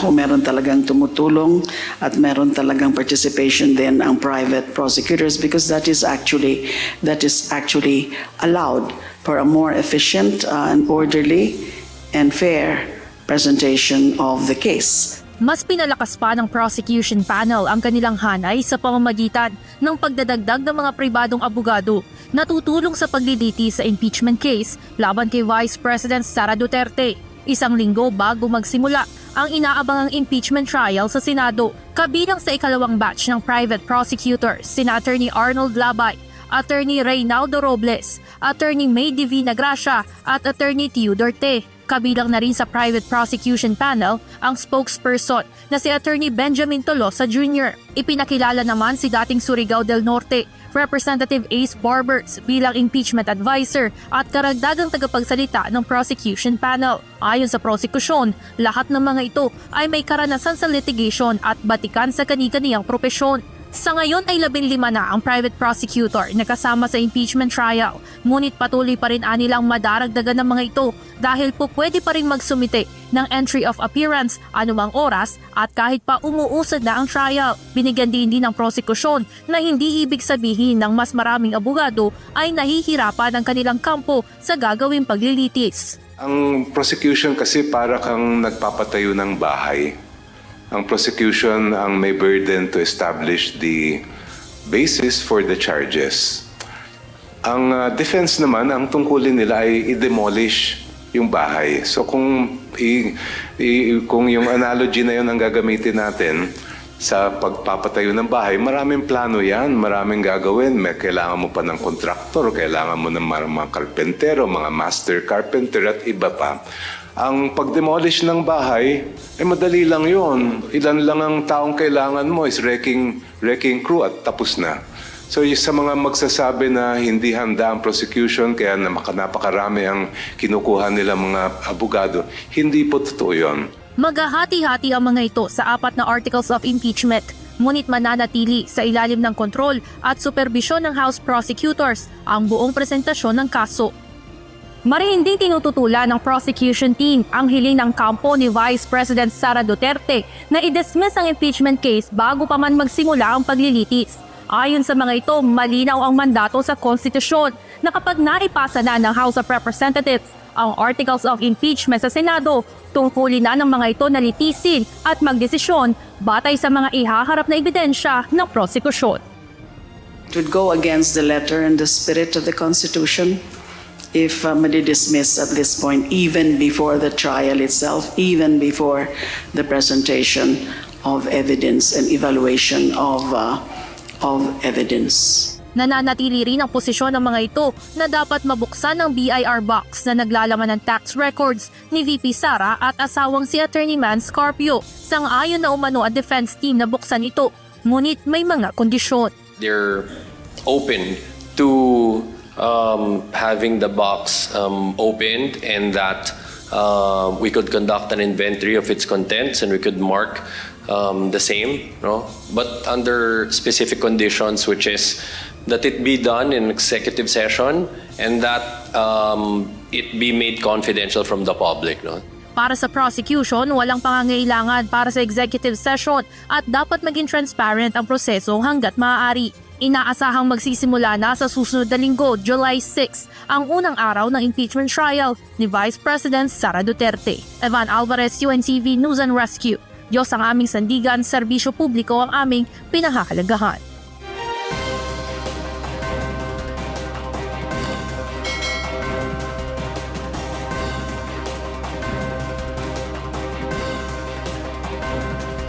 kung meron talagang tumutulong at meron talagang participation din ang private prosecutors, because that is actually allowed for a more efficient and orderly and fair presentation of the case. Mas pinalakas pa ng prosecution panel ang kanilang hanay sa pamamagitan ng pagdadagdag ng mga pribadong abogado na tutulong sa pagliliti sa impeachment case laban kay Vice President Sara Duterte. Isang linggo bago magsimula ang inaabangang impeachment trial sa Senado, kabilang sa ikalawang batch ng private prosecutors sina Attorney Arnold Labay, Attorney Reynaldo Robles, Attorney May Divina Gracia at Attorney Teodor Te. Kabilang na rin sa private prosecution panel ang spokesperson na si Attorney Benjamin Tolosa Jr. Ipinakilala naman si dating Surigao del Norte, Representative Ace Barbers bilang impeachment advisor at karagdagang tagapagsalita ng prosecution panel. Ayon sa prosekusyon, lahat ng mga ito ay may karanasan sa litigation at batikan sa kani-kaniyang propesyon. Sa ngayon ay 15 na ang private prosecutor na kasama sa impeachment trial, ngunit patuloy pa rin anilang madaragdagan ng mga ito dahil po pwede pa rin magsumite ng entry of appearance anumang oras at kahit pa umuusad na ang trial. Binigyan din ng prosekusyon na hindi ibig sabihin ng mas maraming abogado ay nahihirapan ang kanilang kampo sa gagawing paglilitis. Ang prosecution kasi para kang nagpapatayo ng bahay. Ang prosecution ang may burden to establish the basis for the charges. Ang defense naman, ang tungkulin nila ay i-demolish yung bahay. So kung yung analogy na yun ang gagamitin natin sa pagpapatayo ng bahay, maraming plano yan, maraming gagawin. May kailangan mo pa ng kontraktor, kailangan mo ng mga karpentero, mga master carpenter at iba pa. Ang pag-demolish ng bahay, madali lang yun. Ilan lang ang taong kailangan mo is wrecking crew at tapos na. So sa mga magsasabi na hindi handa ang prosecution kaya napakarami ang kinukuha nila mga abogado, hindi po totoo yun. Maghahati-hati ang mga ito sa 4 na articles of impeachment, ngunit mananatili sa ilalim ng kontrol at superbisyon ng House prosecutors ang buong presentasyon ng kaso. Marihinding tinututulan ng prosecution team ang hiling ng kampo ni Vice President Sara Duterte na i-dismiss ang impeachment case bago pa man magsimula ang paglilitis. Ayon sa mga ito, malinaw ang mandato sa konstitusyon na kapag naipasa na ng House of Representatives ang articles of impeachment sa Senado, tungkulin na ng mga ito na litisin at magdesisyon batay sa mga ihaharap na ebidensya ng prosekusyon. It would go against the letter and the spirit of the Constitution if dismiss at this point, even before the trial itself, even before the presentation of evidence and evaluation of evidence. Nananatili rin ang posisyon ng mga ito na dapat mabuksan ang BIR box na naglalaman ng tax records ni VP Sara at asawang si Attorney Man Scarpio. Sang-ayon na umano ang defense team na buksan ito, ngunit may mga kondisyon. They're open to having the box opened and that we could conduct an inventory of its contents and we could mark the same, no? But under specific conditions, which is that it be done in executive session and that it be made confidential from the public, no? Para sa prosecution, walang pangangailangan para sa executive session at dapat maging transparent ang proseso hanggat maaari. Inaasahang magsisimula na sa susunod na linggo, July 6, ang unang araw ng impeachment trial ni Vice President Sara Duterte. Evan Alvarez, UNTV News and Rescue. Diyos ang aming sandigan, serbisyo publiko ang aming pinahahalagahan.